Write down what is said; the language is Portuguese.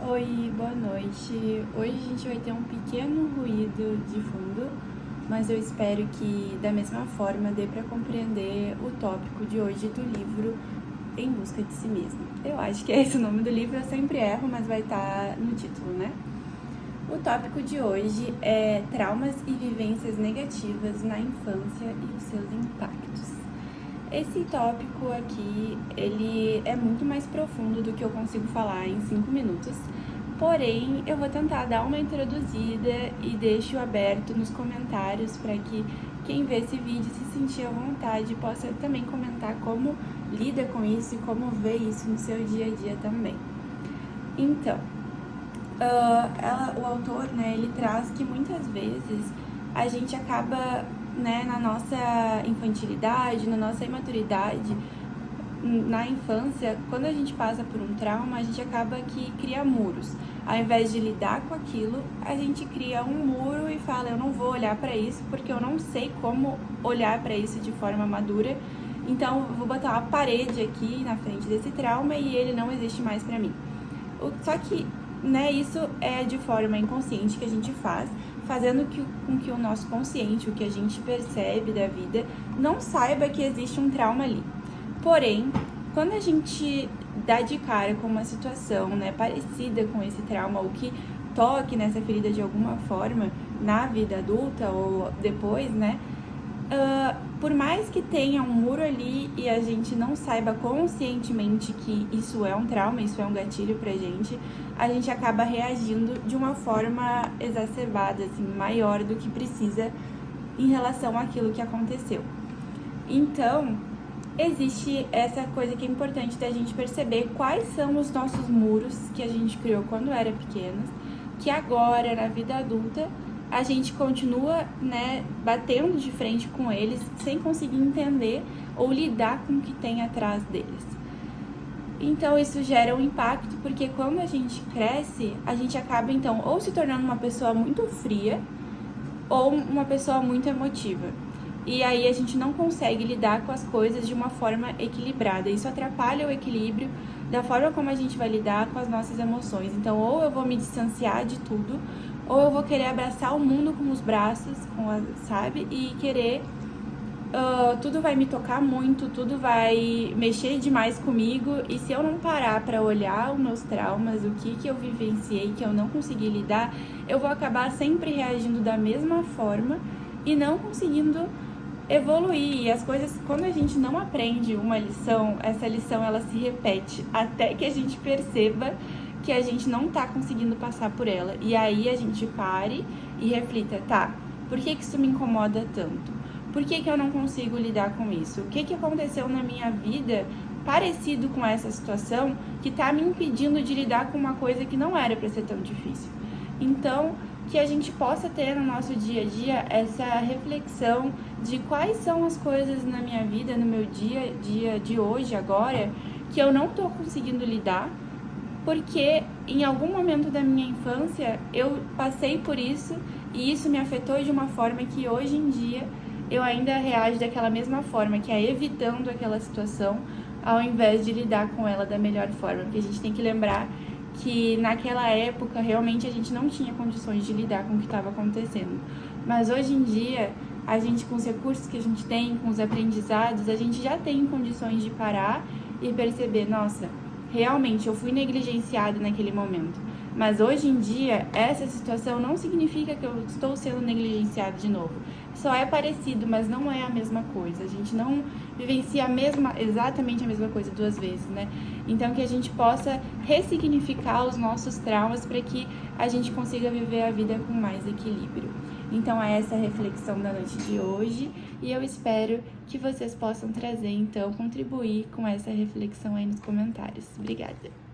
Oi, boa noite. Hoje a gente vai ter um pequeno ruído de fundo, mas eu espero que da mesma forma dê para compreender o tópico de hoje do livro Em Busca de Si Mesmo. Eu acho que é esse o nome do livro, eu sempre erro, mas vai estar no título, né? O tópico de hoje é traumas e vivências negativas na infância e os seus impactos. Esse tópico aqui, ele é muito mais profundo do que eu consigo falar em 5 minutos, porém eu vou tentar dar uma introduzida e deixo aberto nos comentários para que quem vê esse vídeo se sentir à vontade possa também comentar como lida com isso e como vê isso no seu dia a dia também. Então, o autor, né, ele traz que muitas vezes a gente acaba, né, na nossa infantilidade, na nossa imaturidade, na infância, quando a gente passa por um trauma, a gente acaba que cria muros. Ao invés de lidar com aquilo, a gente cria um muro e fala, eu não vou olhar para isso porque eu não sei como olhar para isso de forma madura, então eu vou botar uma parede aqui na frente desse trauma e ele não existe mais para mim. Só que, né, isso é de forma inconsciente que a gente faz, fazendo com que o nosso consciente, o que a gente percebe da vida, não saiba que existe um trauma ali. Porém, quando a gente dá de cara com uma situação, né, parecida com esse trauma, ou que toque nessa ferida de alguma forma, na vida adulta ou depois, né, por mais que tenha um muro ali e a gente não saiba conscientemente que isso é um trauma, isso é um gatilho pra gente, a gente acaba reagindo de uma forma exacerbada, assim, maior do que precisa em relação àquilo que aconteceu. Então, existe essa coisa que é importante da gente perceber quais são os nossos muros que a gente criou quando era pequena, que agora, na vida adulta, a gente continua, né, batendo de frente com eles sem conseguir entender ou lidar com o que tem atrás deles. Então isso gera um impacto, porque quando a gente cresce, a gente acaba então ou se tornando uma pessoa muito fria ou uma pessoa muito emotiva. E aí a gente não consegue lidar com as coisas de uma forma equilibrada. Isso atrapalha o equilíbrio da forma como a gente vai lidar com as nossas emoções. Então, ou eu vou me distanciar de tudo, ou eu vou querer abraçar o mundo com os braços, sabe? E querer... tudo vai me tocar muito, tudo vai mexer demais comigo. E se eu não parar para olhar os meus traumas, o que eu vivenciei, que eu não consegui lidar, eu vou acabar sempre reagindo da mesma forma e não conseguindo evoluir. E as coisas, quando a gente não aprende uma lição, essa lição ela se repete até que a gente perceba que a gente não tá conseguindo passar por ela. E aí a gente pare e reflita, tá, por que isso me incomoda tanto? Por que eu não consigo lidar com isso? O que aconteceu na minha vida parecido com essa situação que tá me impedindo de lidar com uma coisa que não era para ser tão difícil? Então, que a gente possa ter no nosso dia a dia essa reflexão de quais são as coisas na minha vida, no meu dia a dia de hoje, agora, que eu não tô conseguindo lidar, porque em algum momento da minha infância eu passei por isso e isso me afetou de uma forma que hoje em dia eu ainda reajo daquela mesma forma, que é evitando aquela situação ao invés de lidar com ela da melhor forma, porque a gente tem que lembrar que naquela época realmente a gente não tinha condições de lidar com o que estava acontecendo. Mas hoje em dia, a gente com os recursos que a gente tem, com os aprendizados, a gente já tem condições de parar e perceber, nossa, realmente eu fui negligenciada naquele momento. Mas hoje em dia, essa situação não significa que eu estou sendo negligenciada de novo. Só é parecido, mas não é a mesma coisa. A gente não vivencia exatamente a mesma coisa duas vezes, né? Então, que a gente possa ressignificar os nossos traumas para que a gente consiga viver a vida com mais equilíbrio. Então, é essa a reflexão da noite de hoje e eu espero que vocês possam trazer, então, contribuir com essa reflexão aí nos comentários. Obrigada!